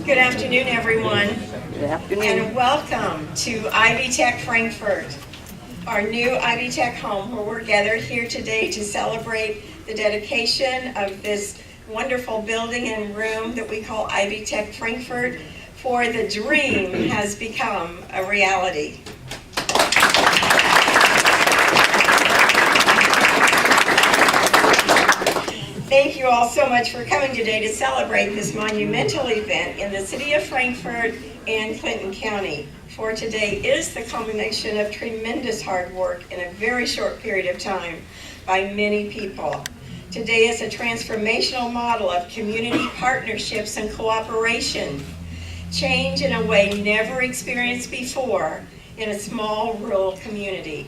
Good afternoon, everyone. Good afternoon. And welcome to Ivy Tech Frankfort, our new Ivy Tech home, where we're gathered here today to celebrate the dedication of this wonderful building and room that we call Ivy Tech Frankfort, for the dream has become a reality. Thank you all so much for coming today to celebrate this monumental event in the city of Frankfort and Clinton County. For today is the culmination of tremendous hard work in a very short period of time by many people. Today is a transformational model of community partnerships and cooperation, change in a way never experienced before in a small rural community.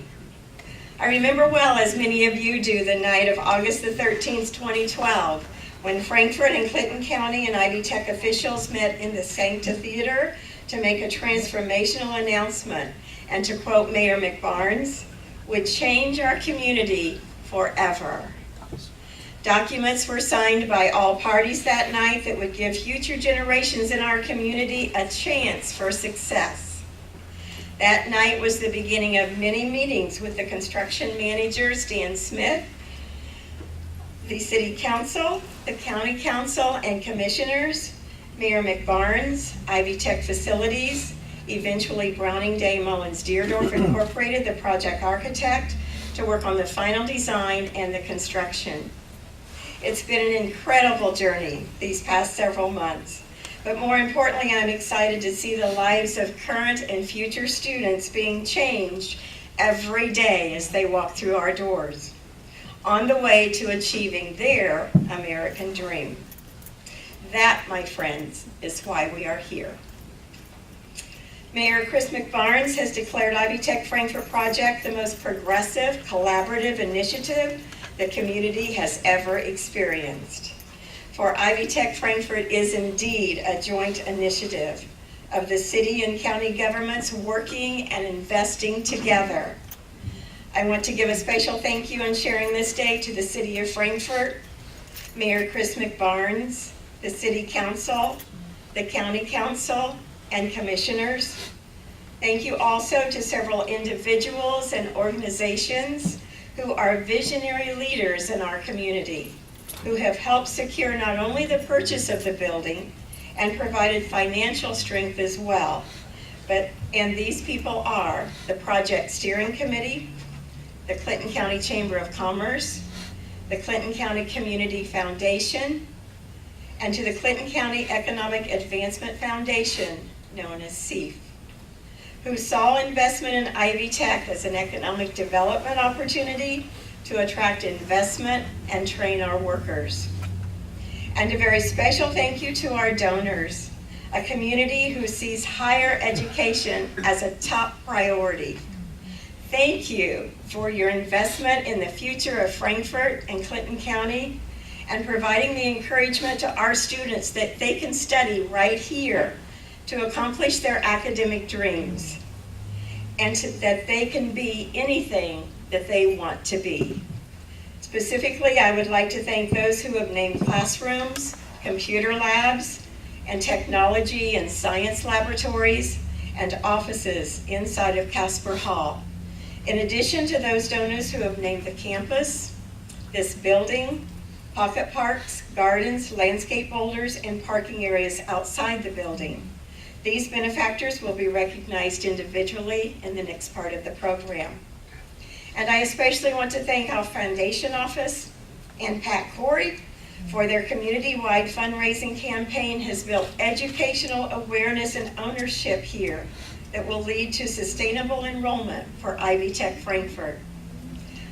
I remember well, as many of you do, the night of August the 13th, 2012, when Frankfort and Clinton County and Ivy Tech officials met in the Sancta Theater to make a transformational announcement and, to quote Mayor McBarnes, would change our community forever. Documents were signed by all parties that night that would give future generations in our community a chance for success. That night was the beginning of many meetings with the construction managers, Dan Smith, the City Council, the County Council, and Commissioners, Mayor McBarnes, Ivy Tech Facilities, eventually Browning Day Mullins Deerdorf Incorporated, the project architect, to work on the final design and the construction. It's been an incredible journey these past several months. But more importantly, I'm excited to see the lives of current and future students being changed every day as they walk through our doors, on the way to achieving their American dream. That, my friends, is why we are here. Mayor Chris McBarnes has declared Ivy Tech Frankfort Project the most progressive, collaborative initiative the community has ever experienced. For Ivy Tech Frankfort is indeed a joint initiative of the city and county governments working and investing together. I want to give a special thank you in sharing this day to the city of Frankfort, Mayor Chris McBarnes, the city council, the county council, and commissioners. Thank you also to several individuals and organizations who are visionary leaders in our community, who have helped secure not only the purchase of the building and provided financial strength as well, and these people are the Project Steering Committee, the Clinton County Chamber of Commerce, the Clinton County Community Foundation, and to the Clinton County Economic Advancement Foundation, known as CEF, who saw investment in Ivy Tech as an economic development opportunity to attract investment and train our workers. And a very special thank you to our donors, a community who sees higher education as a top priority. Thank you for your investment in the future of Frankfort and Clinton County and providing the encouragement to our students that they can study right here to accomplish their academic dreams and that they can be anything that they want to be. Specifically, I would like to thank those who have named classrooms, computer labs, and technology and science laboratories and offices inside of Casper Hall. In addition to those donors who have named the campus, this building, pocket parks, gardens, landscape boulders, and parking areas outside the building. These benefactors will be recognized individually in the next part of the program. And I especially want to thank our foundation office and Pat Corey for their community-wide fundraising campaign has built educational awareness and ownership here that will lead to sustainable enrollment for Ivy Tech Frankfort.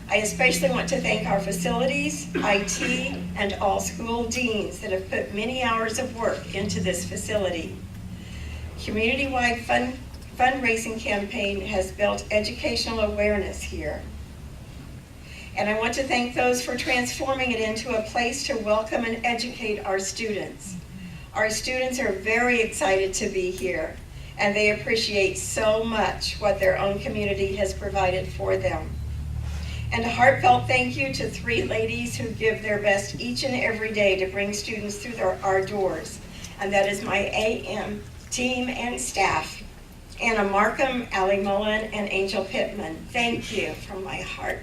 I especially want to thank our facilities, IT, and all school deans that have put many hours of work into this facility. Community-wide fundraising campaign has built educational awareness here. And I want to thank those for transforming it into a place to welcome and educate our students. Our students are very excited to be here, and they appreciate so much what their own community has provided for them. And a heartfelt thank you to 3 ladies who give their best each and every day to bring students through our doors. And that is my AM team and staff, Anna Markham, Allie Mullen, and Angel Pittman. Thank you from my heart.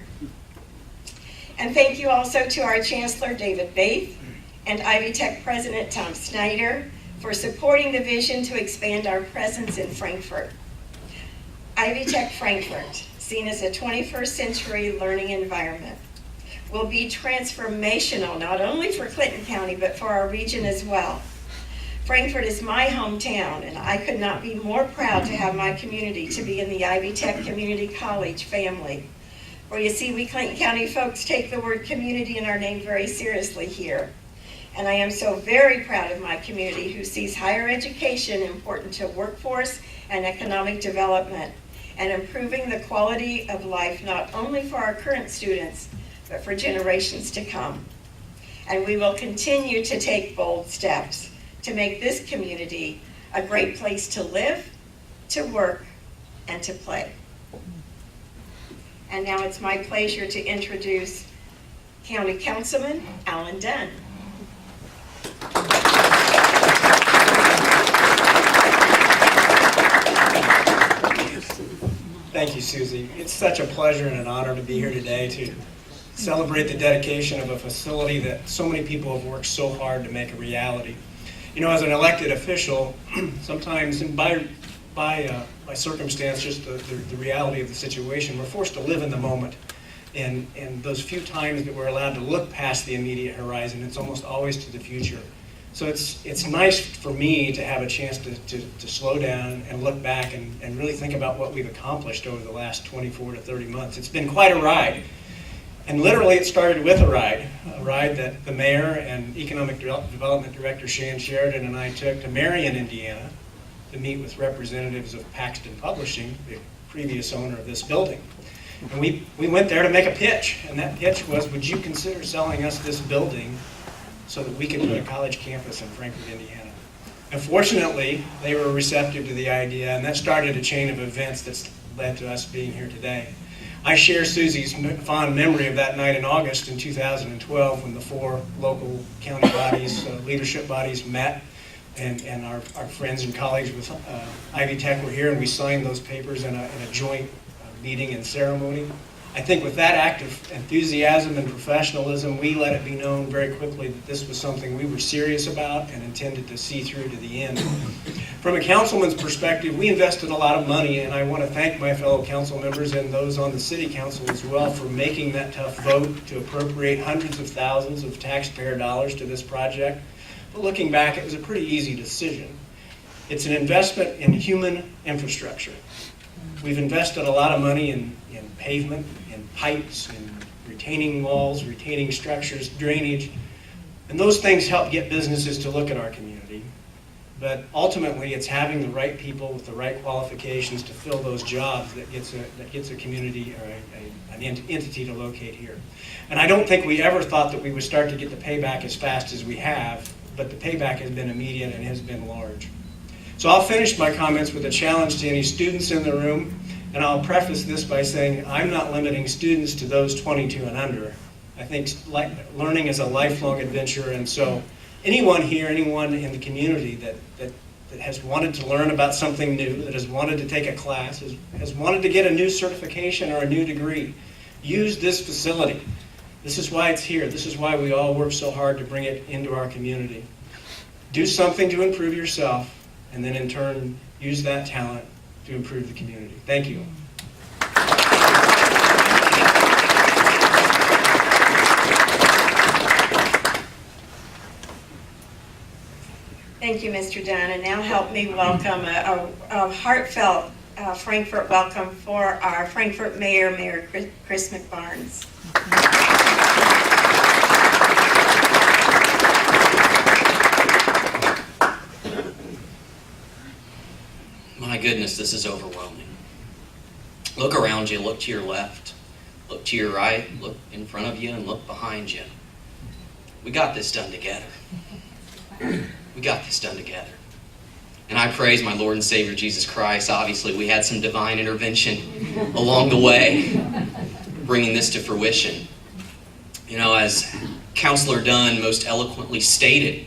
And thank you also to our Chancellor, David Baith, and Ivy Tech President, Tom Snyder, for supporting the vision to expand our presence in Frankfort. Ivy Tech Frankfort, seen as a 21st century learning environment, will be transformational not only for Clinton County, but for our region as well. Frankfort is my hometown, and I could not be more proud to have my community to be in the Ivy Tech Community College family. For you see, we Clinton County folks take the word community in our name very seriously here. And I am so very proud of my community who sees higher education important to workforce and economic development, and improving the quality of life not only for our current students, but for generations to come. And we will continue to take bold steps to make this community a great place to live, to work, and to play. And now it's my pleasure to introduce County Councilman Alan Dunn. Thank you, Susie. It's such a pleasure and an honor to be here today to celebrate the dedication of a facility that so many people have worked so hard to make a reality. You know, as an elected official, sometimes by circumstance, just the reality of the situation, we're forced to live in the moment. And those few times that we're allowed to look past the immediate horizon, it's almost always to the future. So it's nice for me to have a chance to slow down and look back and really think about what we've accomplished over the last 24 to 30 months. It's been quite a ride. And literally it started with a ride that the mayor and Economic Development Director Shan Sheridan and I took to Marion, Indiana, to meet with representatives of Paxton Publishing, the previous owner of this building. And we went there to make a pitch, and that pitch was, would you consider selling us this building so that we could put a college campus in Frankfort, Indiana? And fortunately, they were receptive to the idea, and that started a chain of events that's led to us being here today. I share Susie's fond memory of that night in August in 2012 when the 4 local county bodies, leadership bodies met, and our friends and colleagues with Ivy Tech were here, and we signed those papers in a joint meeting and ceremony. I think with that act of enthusiasm and professionalism, we let it be known very quickly that this was something we were serious about and intended to see through to the end. From a councilman's perspective, we invested a lot of money, and I want to thank my fellow council members and those on the city council as well for making that tough vote to appropriate hundreds of thousands of taxpayer dollars to this project. But looking back, it was a pretty easy decision. It's an investment in human infrastructure. We've invested a lot of money in pavement, in pipes, in retaining walls, retaining structures, drainage, and those things help get businesses to look at our community. But ultimately, it's having the right people with the right qualifications to fill those jobs that gets a community or an entity to locate here. And I don't think we ever thought that we would start to get the payback as fast as we have, but the payback has been immediate and has been large. So I'll finish my comments with a challenge to any students in the room, and I'll preface this by saying I'm not limiting students to those 22 and under. I think learning is a lifelong adventure, and so anyone here, anyone in the community that has wanted to learn about something new, that has wanted to take a class, has wanted to get a new certification or a new degree, use this facility. This is why it's here. This is why we all work so hard to bring it into our community. Do something to improve yourself, and then in turn, use that talent to improve the community. Thank you. Thank you, Mr. Dunn. And now help me welcome a heartfelt Frankfort welcome for our Frankfort Mayor, Mayor Chris McBarnes. My goodness, this is overwhelming. Look around you, look to your left, look to your right, look in front of you, and look behind you. We got this done together. We got this done together. And I praise my Lord and Savior Jesus Christ. Obviously, we had some divine intervention along the way. bringing this to fruition. You know, as Councilor Dunn most eloquently stated,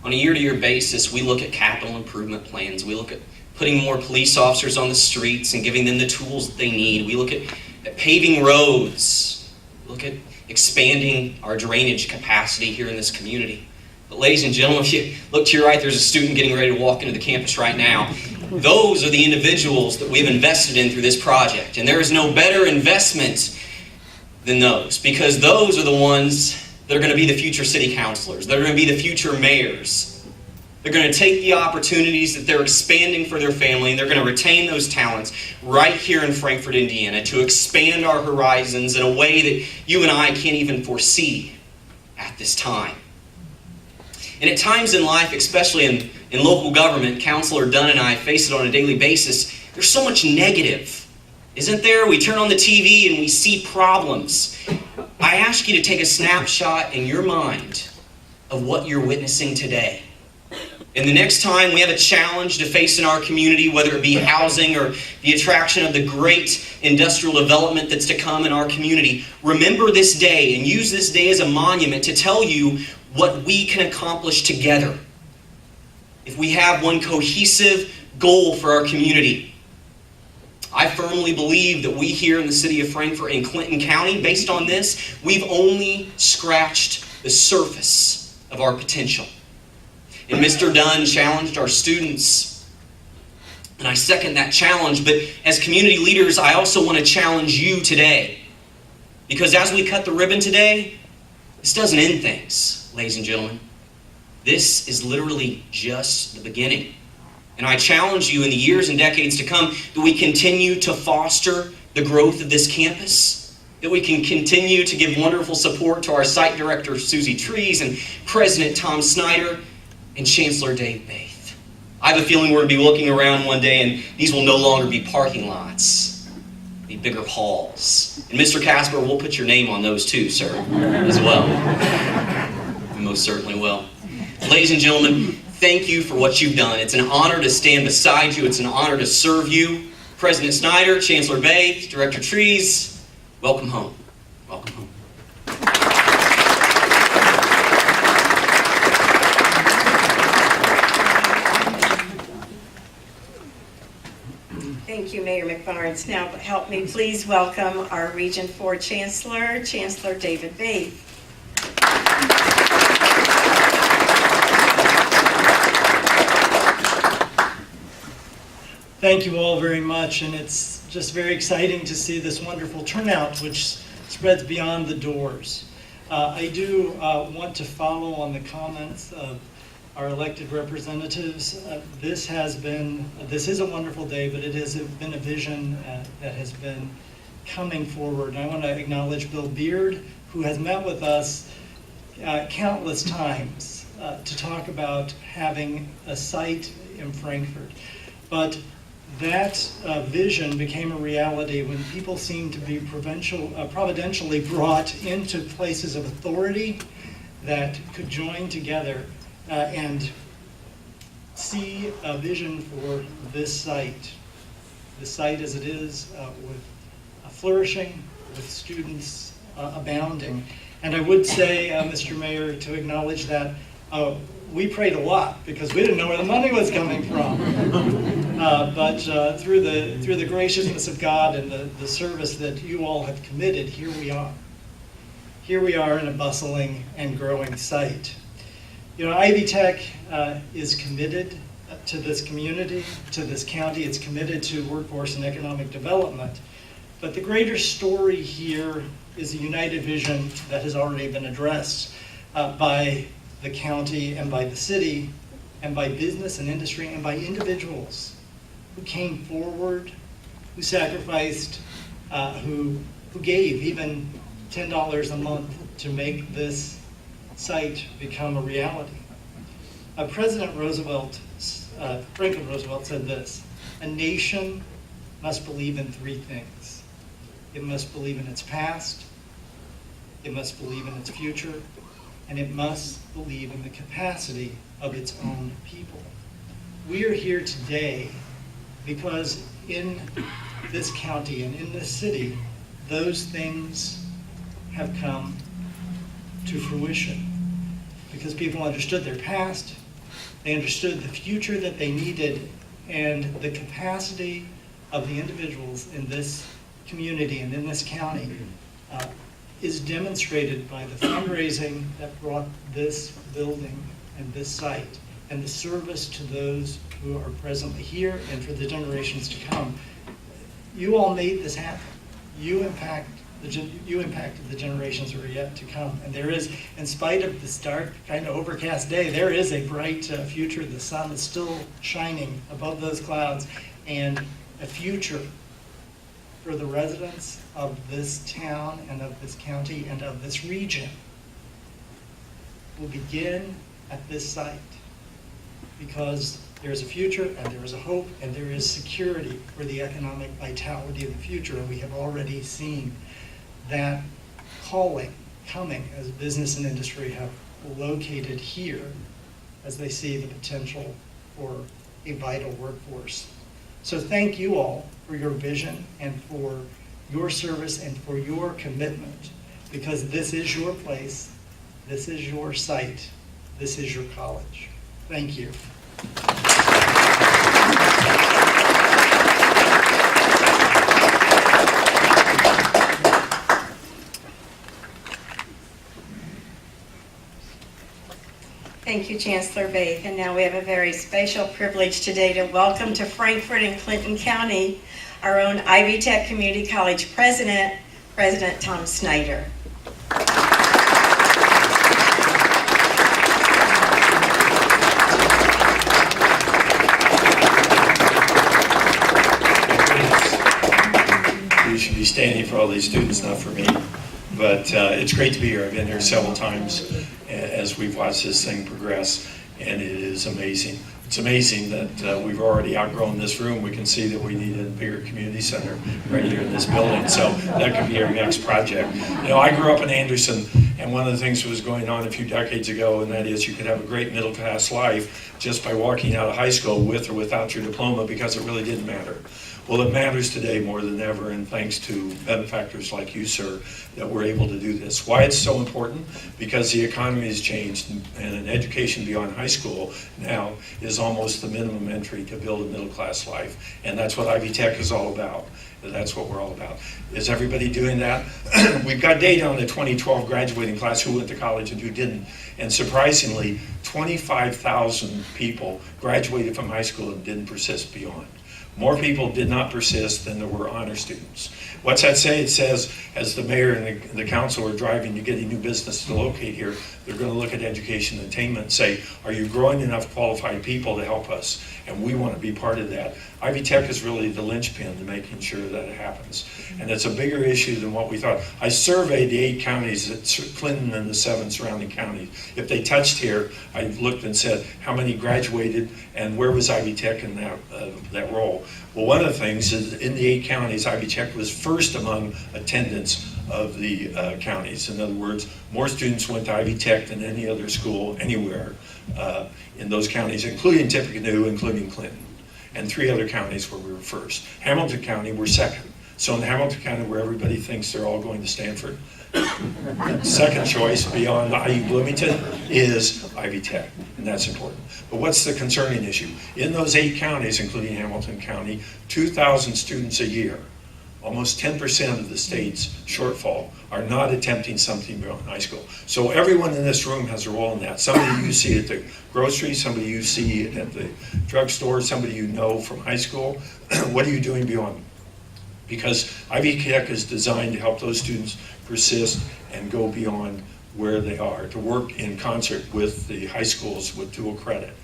on a year-to-year basis, we look at capital improvement plans. We look at putting more police officers on the streets and giving them the tools that they need. We look at paving roads. We look at expanding our drainage capacity here in this community. But ladies and gentlemen, if you look to your right, there's a student getting ready to walk into the campus right now. Those are the individuals that we've invested in through this project. And there is no better investment than those, because those are the ones that are going to be the future city councilors. They're going to be the future mayors. They're going to take the opportunities that they're expanding for their family, and they're going to retain those talents right here in Frankfort, Indiana, to expand our horizons in a way that you and I can't even foresee at this time. And at times in life, especially in local government, Councilor Dunn and I face it on a daily basis, there's so much negative, isn't there? We turn on the TV and we see problems. I ask you to take a snapshot in your mind of what you're witnessing today. And the next time we have a challenge to face in our community, whether it be housing or the attraction of the great industrial development that's to come in our community, remember this day and use this day as a monument to tell you what we can accomplish together if we have one cohesive goal for our community. I firmly believe that we here in the city of Frankfort and Clinton County, based on this, we've only scratched the surface of our potential. And Mr. Dunn challenged our students, and I second that challenge, but as community leaders, I also want to challenge you today. Because as we cut the ribbon today, this doesn't end things, ladies and gentlemen. This is literally just the beginning. And I challenge you in the years and decades to come that we continue to foster the growth of this campus, that we can continue to give wonderful support to our site director, Susie Trees, and President Tom Snyder, and Chancellor Dave Baith. I have a feeling we're going to be looking around one day and these will no longer be parking lots. They'll be bigger halls. And Mr. Casper, we'll put your name on those too, sir, as well. We most certainly will. Ladies and gentlemen, thank you for what you've done. It's an honor to stand beside you. It's an honor to serve you. President Snyder, Chancellor Baith, Director Trees, welcome home. Welcome home. Thank you, Mayor McBarnes. Now help me please welcome our Region 4 Chancellor, Chancellor David Baith. Thank you all very much, and it's just very exciting to see this wonderful turnout which spreads beyond the doors. I do want to follow on the comments of our elected representatives. This is a wonderful day, but it has been a vision that has been coming forward. And I want to acknowledge Bill Beard, who has met with us countless times to talk about having a site in Frankfort. But that vision became a reality when people seemed to be providentially brought into places of authority that could join together and see a vision for this site as it is, with flourishing, with students abounding. And I would say, Mr. Mayor, to acknowledge that we prayed a lot because we didn't know where the money was coming from. But through the graciousness of God and the service that you all have committed, here we are. Here we are in a bustling and growing site. You know, Ivy Tech is committed to this community, to this county. It's committed to workforce and economic development. But the greater story here is a united vision that has already been addressed by the county and by the city and by business and industry and by individuals who came forward, who sacrificed, who gave even $10 a month to make this site become a reality. President Franklin Roosevelt said this: a nation must believe in three things. It must believe in its past, it must believe in its future, and it must believe in the capacity of its own people. We are here today because in this county and in this city, those things have come to fruition because people understood their past, they understood the future that they needed, and the capacity of the individuals in this community and in this county is demonstrated by the fundraising that brought this building and this site and the service to those who are presently here and for the generations to come. You all made this happen. You impacted the generations who are yet to come. And there is, in spite of this dark, kind of overcast day, there is a bright future. The sun is still shining above those clouds, and a future for the residents of this town and of this county and of this region will begin at this site, because there is a future and there is a hope and there is security for the economic vitality of the future. And we have already seen that calling coming as business and industry have located here as they see the potential for a vital workforce. So thank you all for your vision and for your service and for your commitment, because this is your place, this is your site, this is your college. Thank you. Thank you, Chancellor Baith. And now we have a very special privilege today to welcome to Frankfort and Clinton County our own Ivy Tech Community College President, President Tom Snyder. You should be standing for all these students, not for me. But it's great to be here. I've been here several times as we've watched this thing progress, and it is amazing. It's amazing that we've already outgrown this room. We can see that we need a bigger community center right here in this building. So that could be our next project. You know, I grew up in Anderson, and one of the things that was going on a few decades ago, and that is you could have a great middle class life just by walking out of high school with or without your diploma, because it really didn't matter. Well, it matters today more than ever, and thanks to benefactors like you, sir, that we're able to do this. Why it's so important? Because the economy has changed, and an education beyond high school now is almost the minimum entry to build a middle-class life, and that's what Ivy Tech is all about. That's what we're all about. Is everybody doing that? We've got data on the 2012 graduating class who went to college and who didn't, and surprisingly, 25,000 people graduated from high school and didn't persist beyond. More people did not persist than there were honor students. What's that say? It says, as the mayor and the council are driving to get a new business to locate here, they're going to look at education and attainment and say, are you growing enough qualified people to help us? And we want to be part of that. Ivy Tech is really the linchpin to making sure that it happens. And it's a bigger issue than what we thought. I surveyed the 8 counties, Clinton and the 7 surrounding counties. If they touched here, I looked and said, how many graduated and where was Ivy Tech in that role? Well, one of the things is in the 8 counties, Ivy Tech was first among attendance of the counties. In other words, more students went to Ivy Tech than any other school anywhere in those counties, including Tippecanoe, including Clinton. And 3 other counties where we were first. Hamilton County, we're second. So in Hamilton County, where everybody thinks they're all going to Stanford, second choice beyond IU Bloomington is Ivy Tech, and that's important. But what's the concerning issue? In those 8 counties, including Hamilton County, 2,000 students a year, almost 10% of the state's shortfall, are not attempting something beyond high school. So everyone in this room has a role in that. Somebody you see at the grocery, somebody you see at the drugstore, somebody you know from high school. What are you doing beyond? Because Ivy Tech is designed to help those students persist and go beyond where they are, to work in concert with the high schools with dual credit.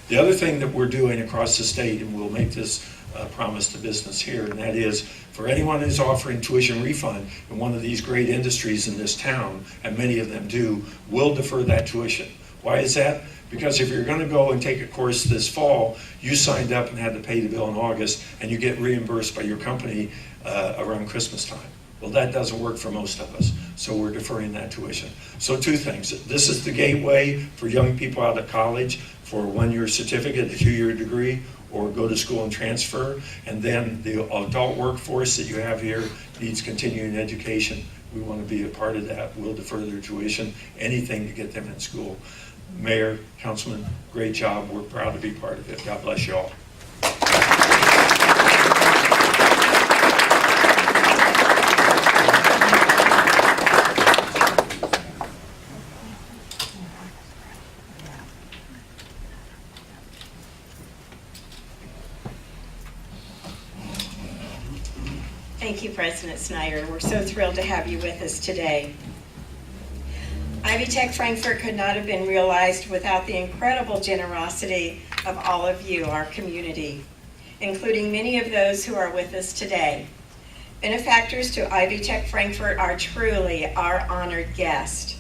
The other thing that we're doing across the state, and we'll make this promise to business here, and that is for anyone who's offering tuition refund in one of these great industries in this town, and many of them do, we'll defer that tuition. Why is that? Because if you're going to go and take a course this fall, you signed up and had to pay the bill in August, and you get reimbursed by your company around Christmas time. Well, that doesn't work for most of us, so we're deferring that tuition. So 2 things. This is the gateway for young people out of college for a 1-year certificate, a 2-year degree, or go to school and transfer. And then the adult workforce that you have here needs continuing education. We want to be a part of that. We'll defer their tuition, anything to get them in school. Mayor, Councilman, great job. We're proud to be part of it. God bless you all. Thank you, President Snyder. We're so thrilled to have you with us today. Ivy Tech Frankfort could not have been realized without the incredible generosity of all of you, our community, including many of those who are with us today. Benefactors to Ivy Tech Frankfort are truly our honored guest.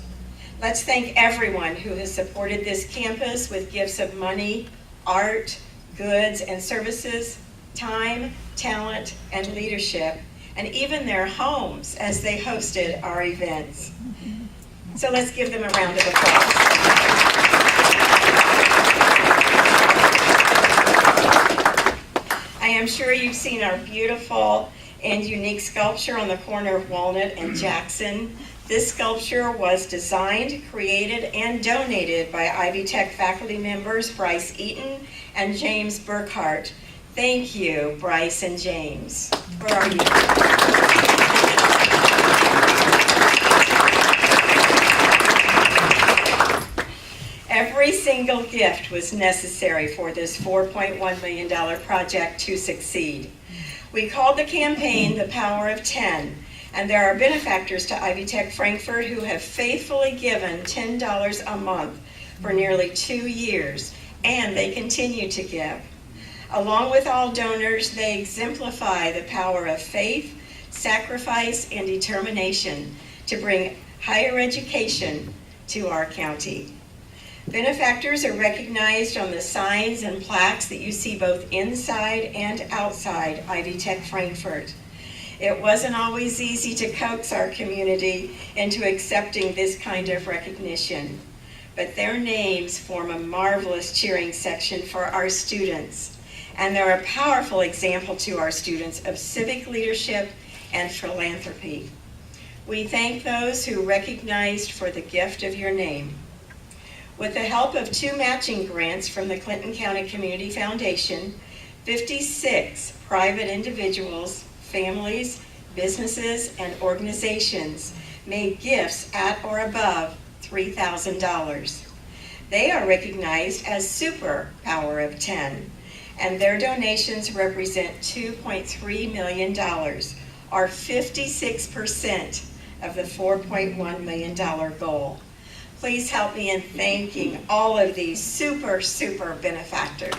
Let's thank everyone who has supported this campus with gifts of money, art, goods, and services, time, talent, and leadership, and even their homes as they hosted our events. So let's give them a round of applause. I am sure you've seen our beautiful and unique sculpture on the corner of Walnut and Jackson. This sculpture was designed, created, and donated by Ivy Tech faculty members Bryce Eaton and James Burkhart. Thank you, Bryce and James. Where are you? Every single gift was necessary for this $4.1 million project to succeed. We called the campaign The Power of 10, and there are benefactors to Ivy Tech Frankfort who have faithfully given $10 a month for nearly 2 years, and they continue to give. Along with all donors, they exemplify the power of faith, sacrifice, and determination to bring higher education to our county. Benefactors are recognized on the signs and plaques that you see both inside and outside Ivy Tech Frankfort. It wasn't always easy to coax our community into accepting this kind of recognition, but their names form a marvelous cheering section for our students. And they're a powerful example to our students of civic leadership and philanthropy. We thank those who recognized for the gift of your name. With the help of 2 matching grants from the Clinton County Community Foundation, 56 private individuals, families, businesses, and organizations made gifts at or above $3,000. They are recognized as Super Power of 10. And their donations represent $2.3 million, or 56% of the $4.1 million goal. Please help me in thanking all of these super benefactors.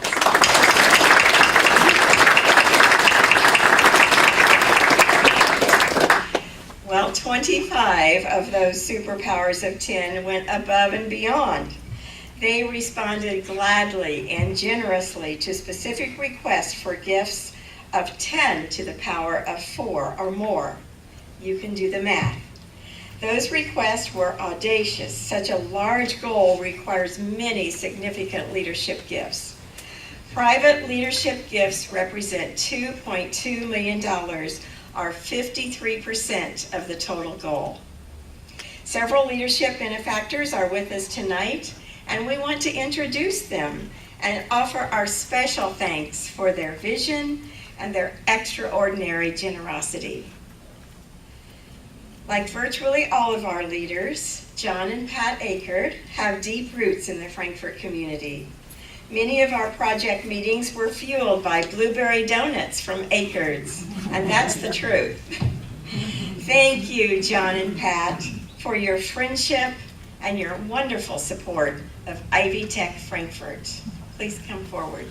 Well, 25 of those superpowers of 10 went above and beyond. They responded gladly and generously to specific requests for gifts of 10 to the power of 4 or more. You can do the math. Those requests were audacious. Such a large goal requires many significant leadership gifts. Private leadership gifts represent $2.2 million, or 53% of the total goal. Several leadership benefactors are with us tonight, and we want to introduce them and offer our special thanks for their vision and their extraordinary generosity. Like virtually all of our leaders, John and Pat Akert have deep roots in the Frankfort community. Many of our project meetings were fueled by blueberry donuts from Akert's, and that's the truth. Thank you, John and Pat, for your friendship and your wonderful support of Ivy Tech Frankfort. Please come forward.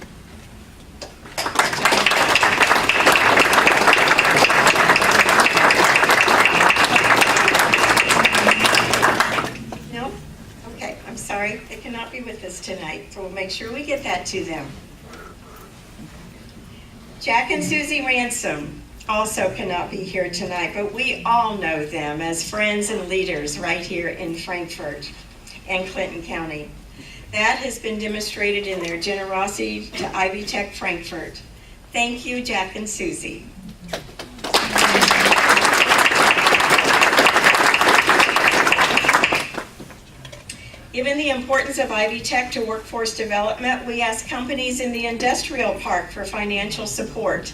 No? Okay, I'm sorry. They cannot be with us tonight, so we'll make sure we get that to them. Jack and Susie Ransom also cannot be here tonight, but we all know them as friends and leaders right here in Frankfort and Clinton County. That has been demonstrated in their generosity to Ivy Tech Frankfort. Thank you, Jack and Susie. Given the importance of Ivy Tech to workforce development, we asked companies in the industrial park for financial support,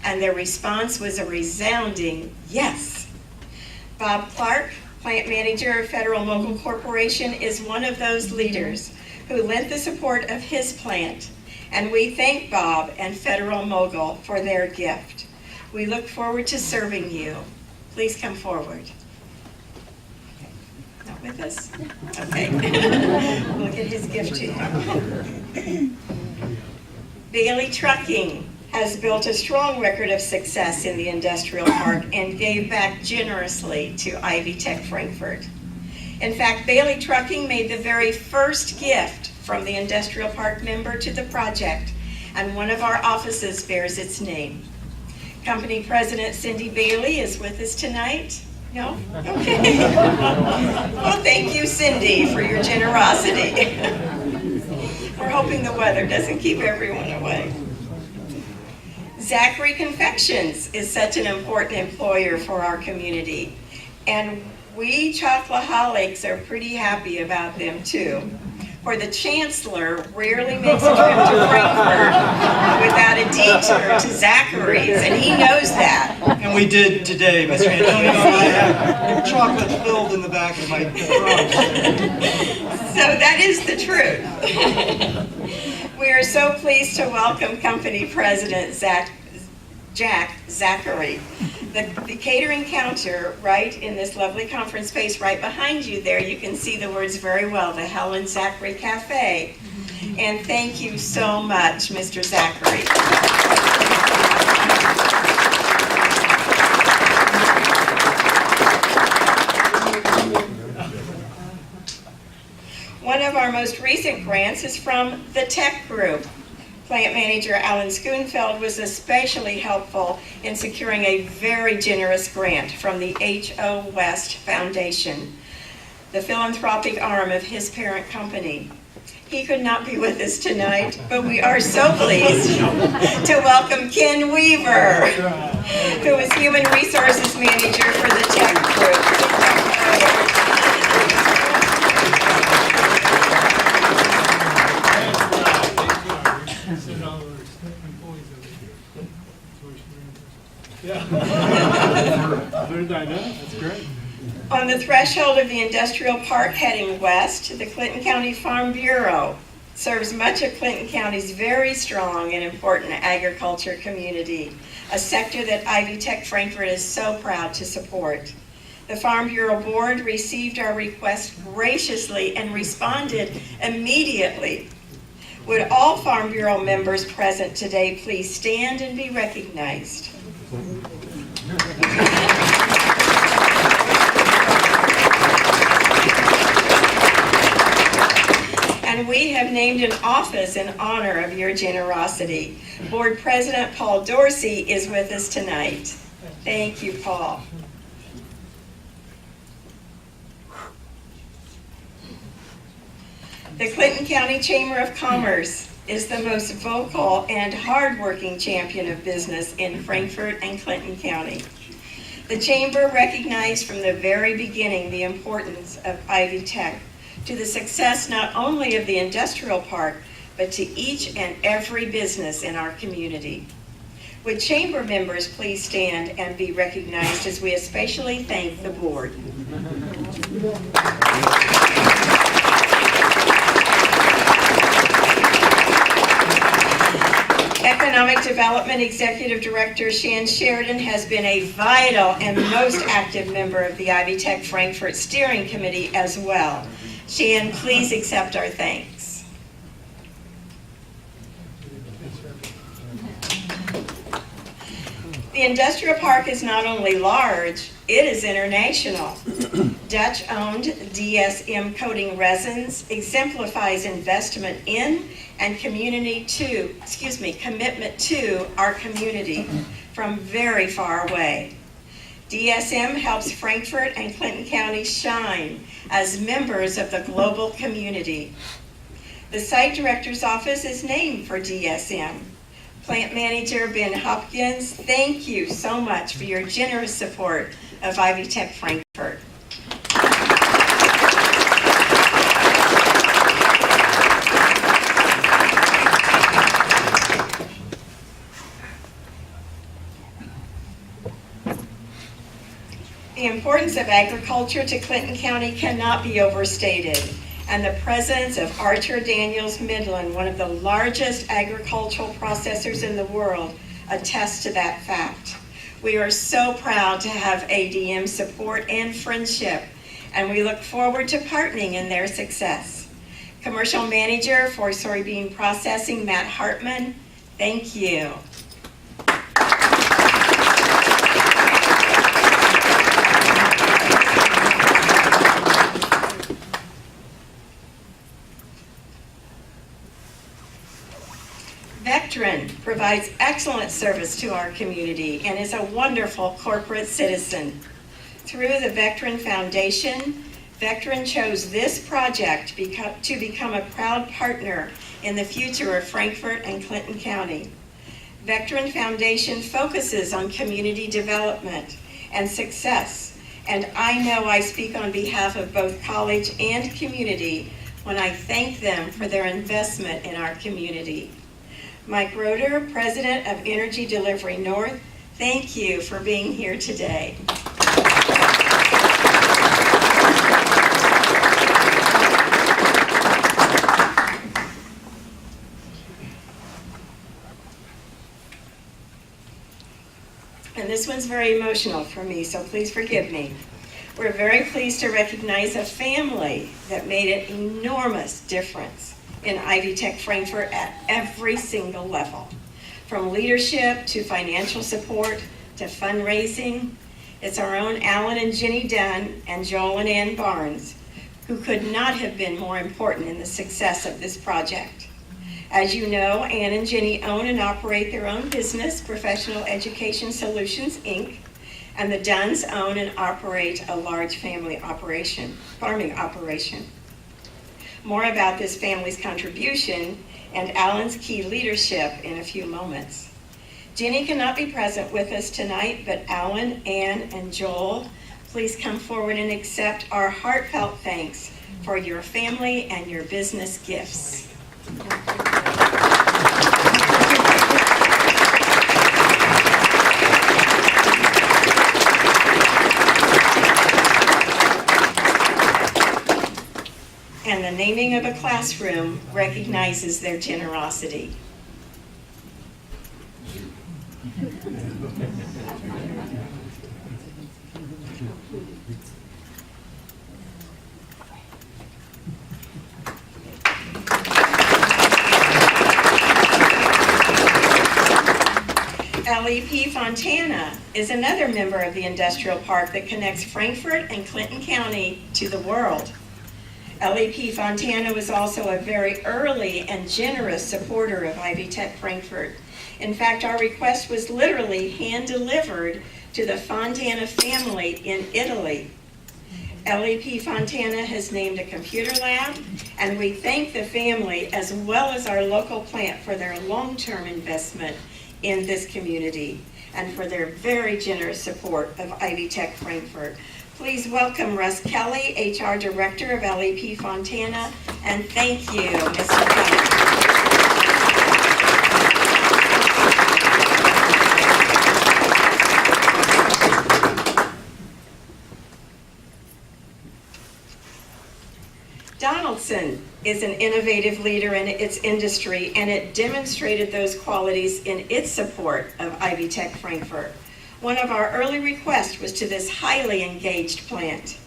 and their response was a resounding yes. Bob Clark, plant manager of Federal Mogul Corporation, is one of those leaders who lent the support of his plant, and we thank Bob and Federal Mogul for their gift. We look forward to serving you. Please come forward. Not with us? Okay. We'll get his gift to him. Bailey Trucking has built a strong record of success in the industrial park and gave back generously to Ivy Tech Frankfort. In fact, Bailey Trucking made the very first gift from the industrial park member to the project, and one of our offices bears its name. Company President Cindy Bailey is with us tonight. No? Okay. Well, thank you, Cindy, for your generosity. We're hoping the weather doesn't keep everyone away. Zachary Confections is such an important employer for our community, and we chocoholics are pretty happy about them too. For the Chancellor rarely makes a trip to Frankfort without a detour to Zachary's, and he knows that. And we did today, Mr. Antonio. I have chocolate filled in the back of my trunk. So that is the truth. We are so pleased to welcome Company President Jack Zachary. The catering counter right in this lovely conference space right behind you there, you can see the words very well, the Helen Zachary Cafe. And thank you so much, Mr. Zachary. One of our most recent grants is from the Tech Group. Plant manager Alan Schoenfeld was especially helpful in securing a very generous grant from the H.O. West Foundation, the philanthropic arm of his parent company. He could not be with us tonight, but we are so pleased to welcome Ken Weaver, who is Human Resources Manager for the Tech Group. That's great. On the threshold of the industrial park heading west, the Clinton County Farm Bureau serves much of Clinton County's very strong and important agriculture community, a sector that Ivy Tech Frankfort is so proud to support. The Farm Bureau Board received our request graciously and responded immediately. Would all Farm Bureau members present today please stand and be recognized? And we have named an office in honor of your generosity. Board President Paul Dorsey is with us tonight. Thank you, Paul. The Clinton County Chamber of Commerce is the most vocal and hardworking champion of business in Frankfort and Clinton County. The Chamber recognized from the very beginning the importance of Ivy Tech to the success not only of the industrial park, but to each and every business in our community. Would Chamber members please stand and be recognized as we especially thank the board. Economic Development Executive Director Shan Sheridan has been a vital and most active member of the Ivy Tech Frankfort Steering Committee as well. Shan, please accept our thanks. The industrial park is not only large, it is international. Dutch-owned DSM Coating Resins exemplifies investment in and commitment to our community from very far away. DSM helps Frankfort and Clinton County shine as members of the global community. The site director's office is named for DSM. Plant manager Ben Hopkins, thank you so much for your generous support of Ivy Tech Frankfort. The importance of agriculture to Clinton County cannot be overstated, and the presence of Archer Daniels Midland, one of the largest agricultural processors in the world, attests to that fact. We are so proud to have ADM support and friendship, and we look forward to partnering in their success. Commercial Manager for Soybean Processing, Matt Hartman, thank you. Vectren provides excellent service to our community and is a wonderful corporate citizen. Through the Vectren Foundation, Vectren chose this project to become a proud partner in the future of Frankfort and Clinton County. Vectren Foundation focuses on community development and success, and I know I speak on behalf of both college and community when I thank them for their investment in our community. Mike Roeder, President of Energy Delivery North, thank you for being here today. And this one's very emotional for me, so please forgive me. We're very pleased to recognize a family that made an enormous difference in Ivy Tech Frankfort at every single level. From leadership to financial support to fundraising, it's our own Alan and Jenny Dunn and Joel and Ann Barnes, who could not have been more important in the success of this project. As you know, Ann and Jenny own and operate their own business, Professional Education Solutions, Inc., and the Dunns own and operate a large family operation, farming operation. More about this family's contribution and Alan's key leadership in a few moments. Jenny cannot be present with us tonight, but Alan, Ann, and Joel, please come forward and accept our heartfelt thanks for your family and your business gifts. And the naming of a classroom recognizes their generosity. LEP Fontana is another member of the industrial park that connects Frankfort and Clinton County to the world. LEP Fontana was also a very early and generous supporter of Ivy Tech Frankfort. In fact, our request was literally hand-delivered to the Fontana family in Italy. LEP Fontana has named a computer lab, and we thank the family as well as our local plant for their long-term investment in this community and for their very generous support of Ivy Tech Frankfort. Please welcome Russ Kelly, HR Director of LEP Fontana, and thank you, Mr. Kelly. Donaldson is an innovative leader in its industry, and it demonstrated those qualities in its support of Ivy Tech Frankfort. One of our early requests was to this highly engaged plant.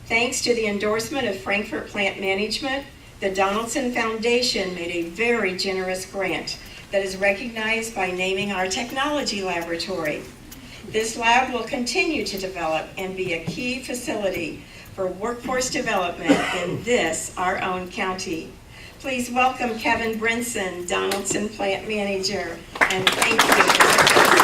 Thanks to the endorsement of Frankfort Plant Management, the Donaldson Foundation made a very generous grant that is recognized by naming our technology laboratory. This lab will continue to develop and be a key facility for workforce development in this, our own county. Please welcome Kevin Brinson, Donaldson Plant Manager, and thank you, Mr. President.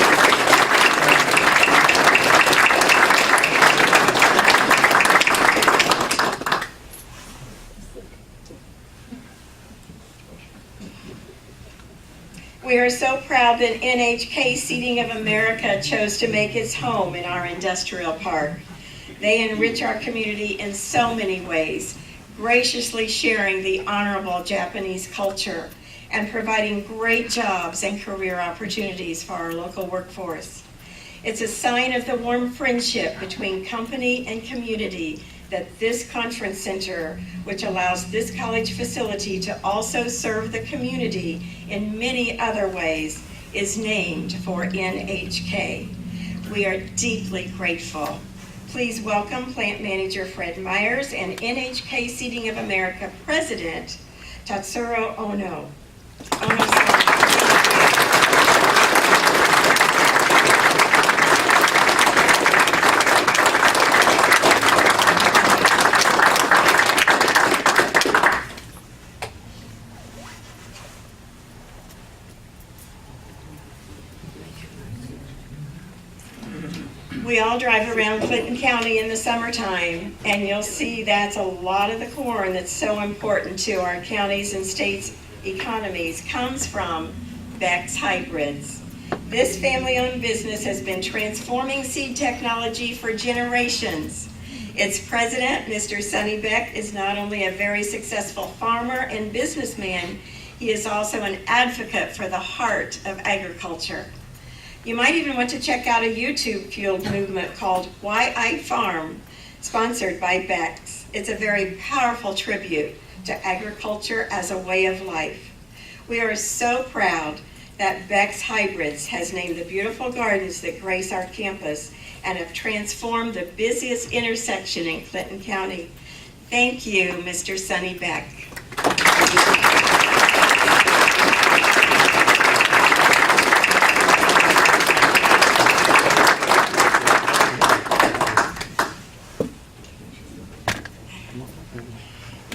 We are so proud that NHK Seating of America chose to make its home in our industrial park. They enrich our community in so many ways, graciously sharing the honorable Japanese culture and providing great jobs and career opportunities for our local workforce. It's a sign of the warm friendship between company and community that this conference center, which allows this college facility to also serve the community in many other ways, is named for NHK. We are deeply grateful. Please welcome Plant Manager Fred Myers and NHK Seating of America President Tatsuro Ono. We all drive around Clinton County in the summertime, and you'll see that's a lot of the corn that's so important to our counties and states' economies comes from Beck's Hybrids. This family-owned business has been transforming seed technology for generations. Its president, Mr. Sonny Beck, is not only a very successful farmer and businessman, he is also an advocate for the heart of agriculture. You might even want to check out a YouTube-fueled movement called Why I Farm, sponsored by Beck's. It's a very powerful tribute to agriculture as a way of life. We are so proud that Beck's Hybrids has named the beautiful gardens that grace our campus and have transformed the busiest intersection in Clinton County. Thank you, Mr. Sonny Beck.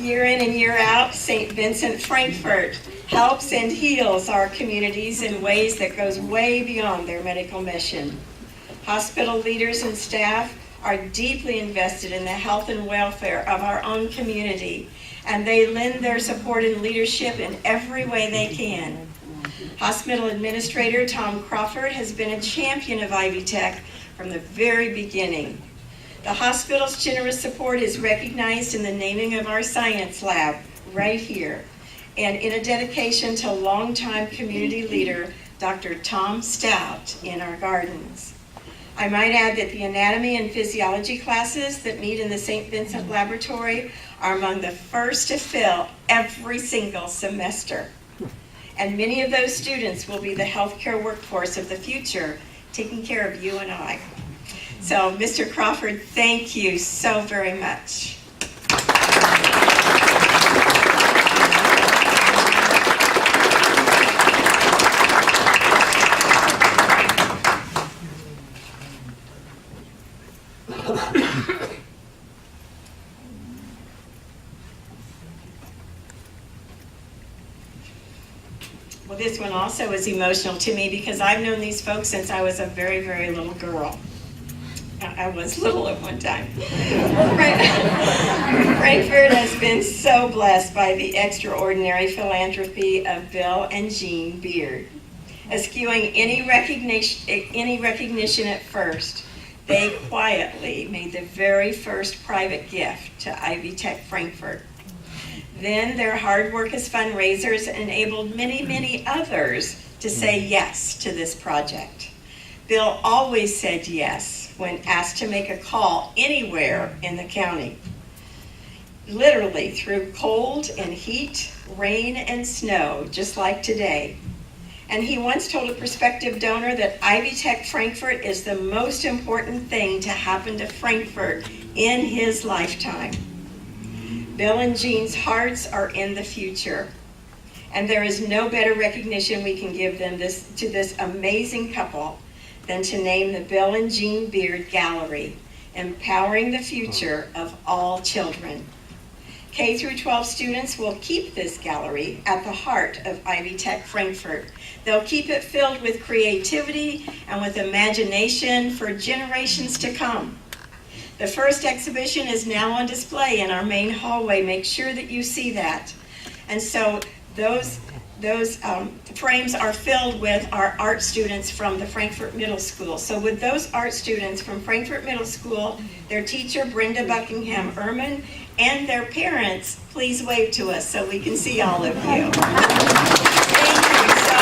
Year in and year out, St. Vincent Frankfort helps and heals our communities in ways that goes way beyond their medical mission. Hospital leaders and staff are deeply invested in the health and welfare of our own community, and they lend their support and leadership in every way they can. Hospital Administrator Tom Crawford has been a champion of Ivy Tech from the very beginning. The hospital's generous support is recognized in the naming of our science lab right here, and in a dedication to longtime community leader, Dr. Tom Stout, in our gardens. I might add that the anatomy and physiology classes that meet in the St. Vincent Laboratory are among the first to fill every single semester. And many of those students will be the healthcare workforce of the future, taking care of you and I. So, Mr. Crawford, thank you so very much. Well, this one also is emotional to me because I've known these folks since I was a very, very little girl. I was little at one time. Frankfort has been so blessed by the extraordinary philanthropy of Bill and Jean Beard. Eschewing any recognition at first, they quietly made the very first private gift to Ivy Tech Frankfort. Then their hard work as fundraisers enabled many, many others to say yes to this project. Bill always said yes when asked to make a call anywhere in the county. Literally through cold and heat, rain and snow, just like today. And he once told a prospective donor that Ivy Tech Frankfort is the most important thing to happen to Frankfort in his lifetime. Bill and Jean's hearts are in the future. And there is no better recognition we can give them to this amazing couple than to name the Bill and Jean Beard Gallery, empowering the future of all children. K through 12 students will keep this gallery at the heart of Ivy Tech Frankfort. They'll keep it filled with creativity and with imagination for generations to come. The first exhibition is now on display in our main hallway. Make sure that you see that. And so those those frames are filled with our art students from the Frankfort Middle School. So with those art students from Frankfort Middle School, their teacher Brenda Buckingham Ehrman, and their parents, please wave to us so we can see all of you. Thank you so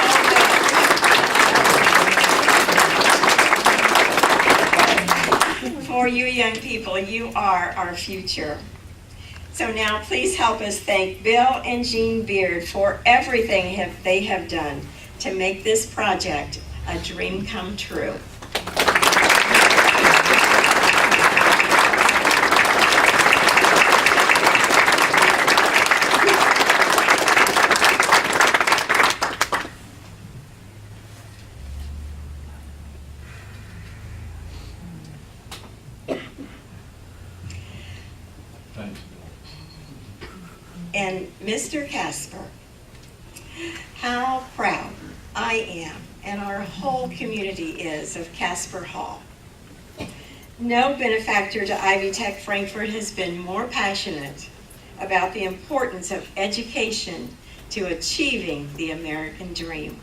much. For you young people, you are our future. So now please help us thank Bill and Jean Beard for everything they have done to make this project a dream come true. And Mr. Casper, how proud I am and our whole community is of Casper Hall. No benefactor to Ivy Tech Frankfort has been more passionate about the importance of education to achieving the American dream.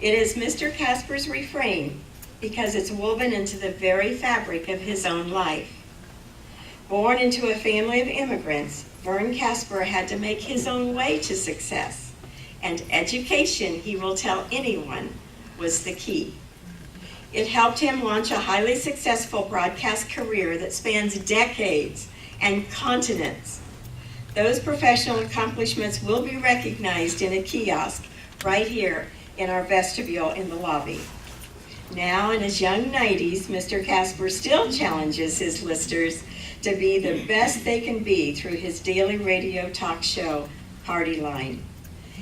It is Mr. Casper's refrain because it's woven into the very fabric of his own life. Born into a family of immigrants, Vern Casper had to make his own way to success, and education, he will tell anyone, was the key. It helped him launch a highly successful broadcast career that spans decades and continents. Those professional accomplishments will be recognized in a kiosk right here in our vestibule in the lobby. Now in his young 90s, Mr. Casper still challenges his listeners to be the best they can be through his daily radio talk show, Party Line.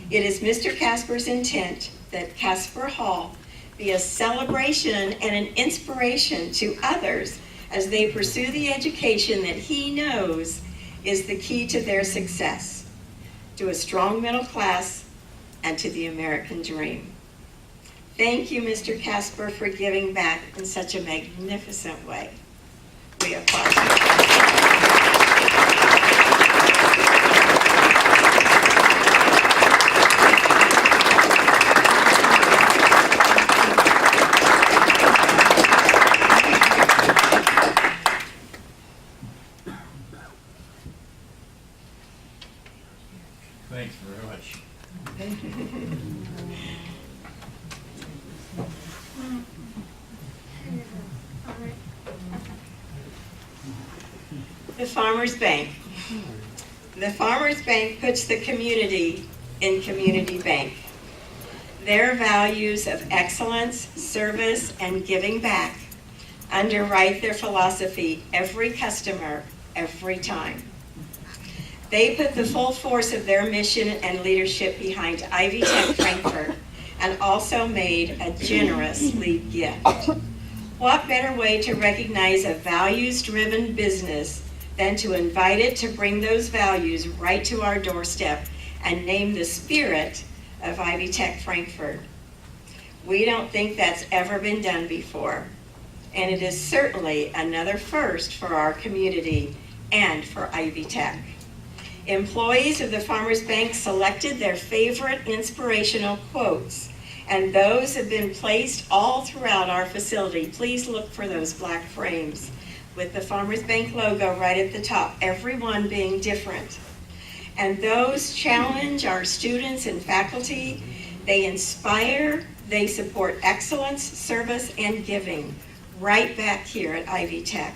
It is Mr. Casper's intent that Casper Hall be a celebration and an inspiration to others as they pursue the education that he knows is the key to their success, to a strong middle class, and to the American dream. Thank you, Mr. Casper, for giving back in such a magnificent way. We applaud you. Thanks very much. The Farmers Bank. The Farmers Bank puts the community in community bank. Their values of excellence, service, and giving back underwrite their philosophy every customer, every time. They put the full force of their mission and leadership behind Ivy Tech Frankfort and also made a generous lead gift. What better way to recognize a values-driven business than to invite it to bring those values right to our doorstep and name the spirit of Ivy Tech Frankfort? We don't think that's ever been done before, and it is certainly another first for our community and for Ivy Tech. Employees of the Farmers Bank selected their favorite inspirational quotes, and those have been placed all throughout our facility. Please look for those black frames with the Farmers Bank logo right at the top, every one being different. And those challenge our students and faculty. They inspire, they support excellence, service, and giving right back here at Ivy Tech.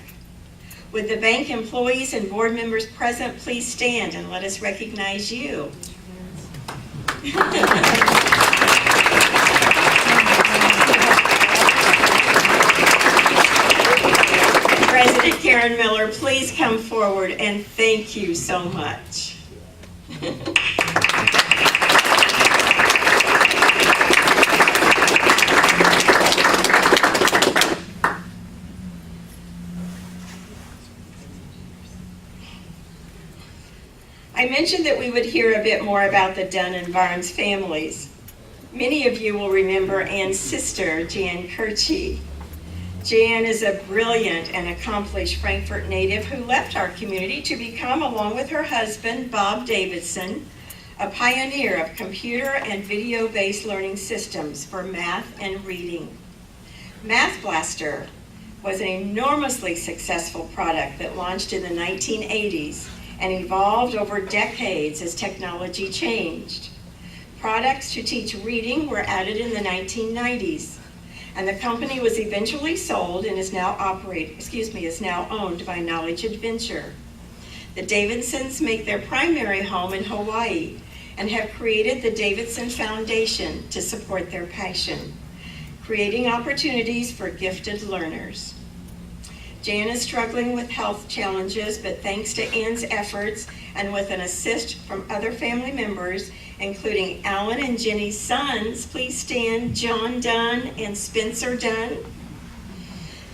With the bank employees and board members present, please stand and let us recognize you. President Karen Miller, please come forward, and thank you so much. I mentioned that we would hear a bit more about the Dunn and Barnes families. Many of you will remember Ann's sister, Jan Kirchie. Jan is a brilliant and accomplished Frankfort native who left our community to become, along with her husband, Bob Davidson, a pioneer of computer and video-based learning systems for math and reading. Math Blaster was an enormously successful product that launched in the 1980s and evolved over decades as technology changed. Products to teach reading were added in the 1990s, and the company was eventually sold and is now owned by Knowledge Adventure. The Davidsons make their primary home in Hawaii and have created the Davidson Foundation to support their passion, creating opportunities for gifted learners. Jan is struggling with health challenges, but thanks to Ann's efforts and with an assist from other family members, including Alan and Jenny's sons, please stand, John Dunn and Spencer Dunn.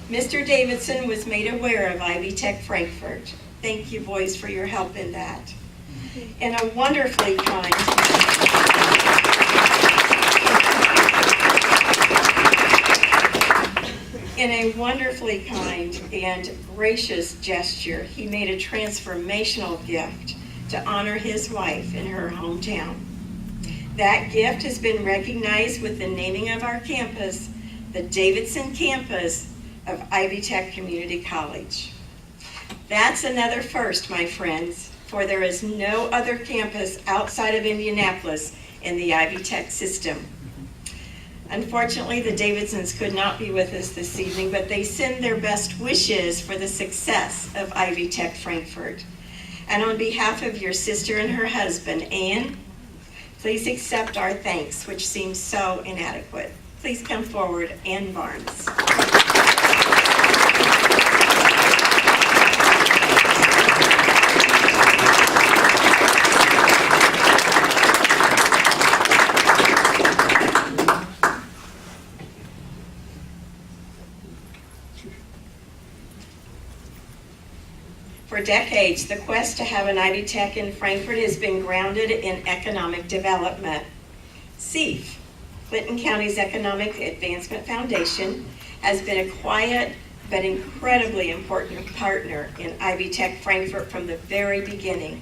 Mr. Davidson was made aware of Ivy Tech Frankfort. Thank you, boys, for your help in that. In a wonderfully kind and gracious gesture, he made a transformational gift to honor his wife in her hometown. That gift has been recognized with the naming of our campus, the Davidson campus of Ivy Tech Community College. That's another first, my friends, for there is no other campus outside of Indianapolis in the Ivy Tech system. Unfortunately, the Davidsons could not be with us this evening, but they send their best wishes for the success of Ivy Tech Frankfort. And on behalf of your sister and her husband, Ann, please accept our thanks, which seems so inadequate. Please come forward, Ann Barnes. For decades, the quest to have an Ivy Tech in Frankfort has been grounded in economic development. CEF, Clinton County's Economic Advancement Foundation, has been a quiet but incredibly important partner in Ivy Tech Frankfort from the very beginning.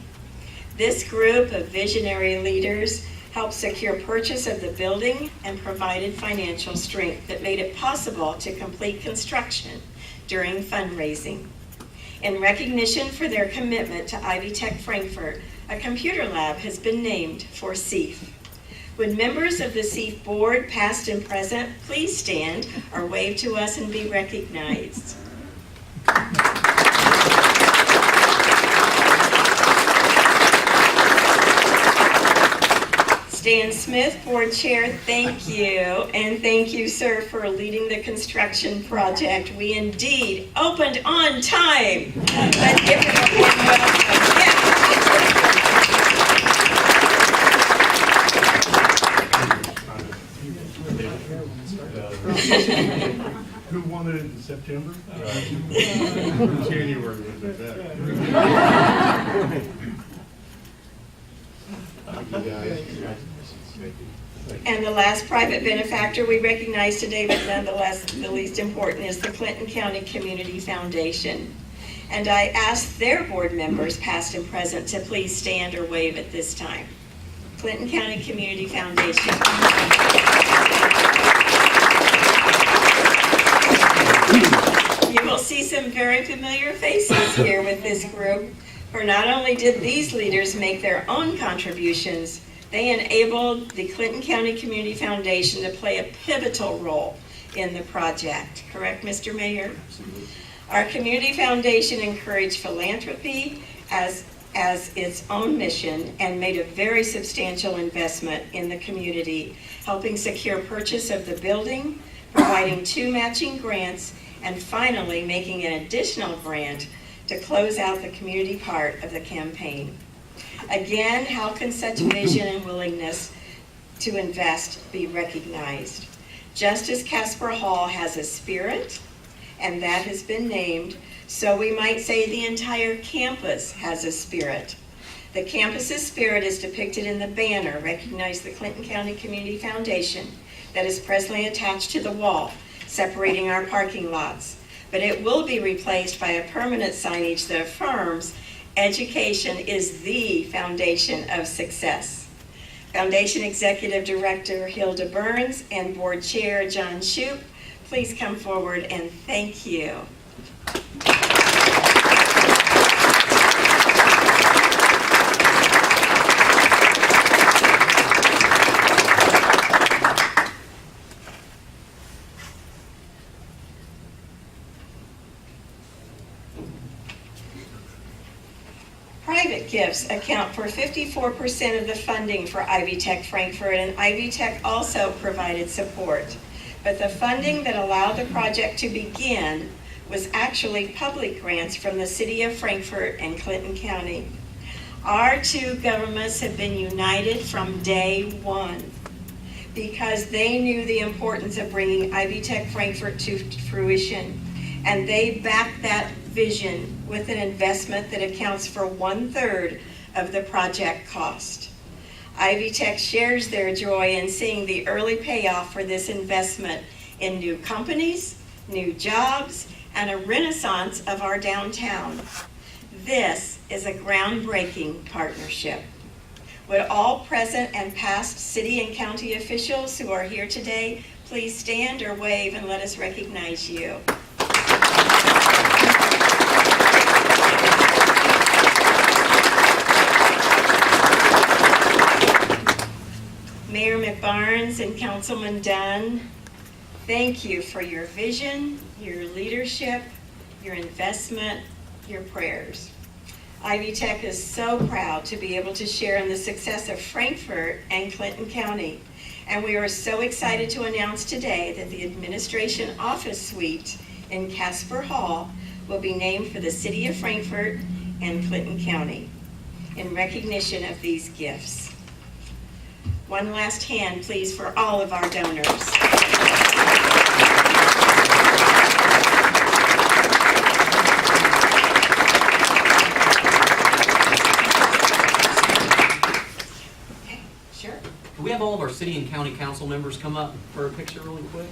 This group of visionary leaders helped secure purchase of the building and provided financial strength that made it possible to complete construction during fundraising. In recognition for their commitment to Ivy Tech Frankfort, a computer lab has been named for CEF. Would members of the CEF board, past and present, please stand or wave to us and be recognized. Stan Smith, board chair, thank you. And thank you, sir, for leading the construction project. We indeed opened on time. Let's give him a warm welcome. Yeah. Who wanted it in September? January would be better. Thank you, guys. And the last private benefactor we recognize today, but nonetheless the least important, is the Clinton County Community Foundation. And I ask their board members, past and present, to please stand or wave at this time. Clinton County Community Foundation. You will see some very familiar faces here with this group, for not only did these leaders make their own contributions, they enabled the Clinton County Community Foundation to play a pivotal role in the project. Correct, Mr. Mayor? Absolutely. Our community foundation encouraged philanthropy as its own mission and made a very substantial investment in the community, helping secure purchase of the building, providing 2 matching grants, and finally making an additional grant to close out the community part of the campaign. Again, how can such vision and willingness to invest be recognized? Just as Casper Hall has a spirit, and that has been named, so we might say the entire campus has a spirit. The campus's spirit is depicted in the banner, Recognize the Clinton County Community Foundation, that is presently attached to the wall, separating our parking lots. But it will be replaced by a permanent signage that affirms education is the foundation of success. Foundation Executive Director Hilda Burns and Board Chair John Shoup, please come forward and thank you. Private gifts account for 54% of the funding for Ivy Tech Frankfort, and Ivy Tech also provided support. But the funding that allowed the project to begin was actually public grants from the City of Frankfort and Clinton County. Our two governments have been united from day one because they knew the importance of bringing Ivy Tech Frankfort to fruition, and they backed that vision with an investment that accounts for 1/3 of the project cost. Ivy Tech shares their joy in seeing the early payoff for this investment in new companies, new jobs, and a renaissance of our downtown. This is a groundbreaking partnership. Would all present and past city and county officials who are here today please stand or wave and let us recognize you. Mayor McBarnes and Councilman Dunn, thank you for your vision, your leadership, your investment, your prayers. Ivy Tech is so proud to be able to share in the success of Frankfort and Clinton County. And we are so excited to announce today that the administration office suite in Casper Hall will be named for the City of Frankfort and Clinton County in recognition of these gifts. One last hand, please, for all of our donors. Okay, sure. Do we have all of our city and county council members come up for a picture really quick?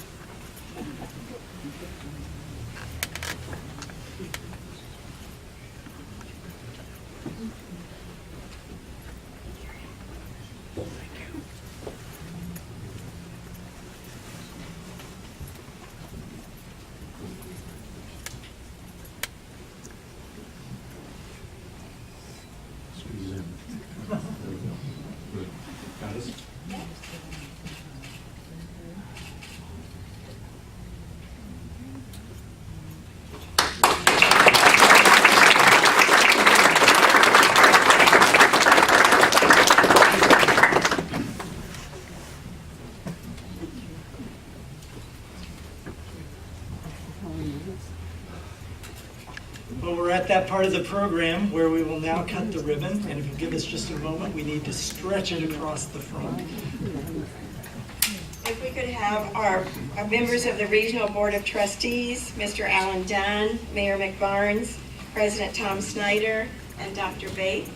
Well, we're at that part of the program where we will now cut the ribbon, and if you'll give us just a moment, we need to stretch it across the front. If we could have our members of the Regional Board of Trustees, Mr. Alan Dunn, Mayor McBarnes, President Tom Snyder, and Dr. Bate.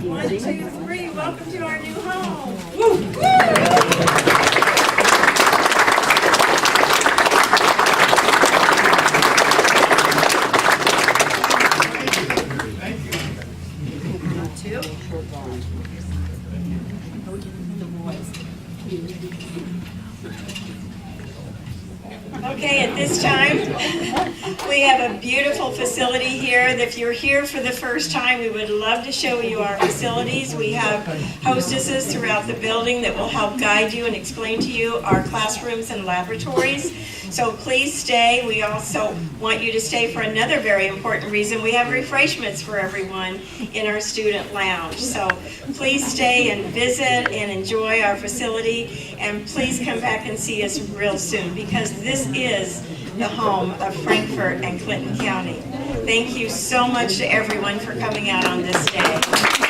One, two, three, welcome to our new home. Woo! Okay, at this time, we have a beautiful facility here. If you're here for the first time, we would love to show you our facilities. We have hostesses throughout the building that will help guide you and explain to you our classrooms and laboratories. So please stay. We also want you to stay for another very important reason. We have refreshments for everyone in our student lounge. So please stay and visit and enjoy our facility, and please come back and see us real soon, because this is the home of Frankfort and Clinton County. Thank you so much to everyone for coming out on this day.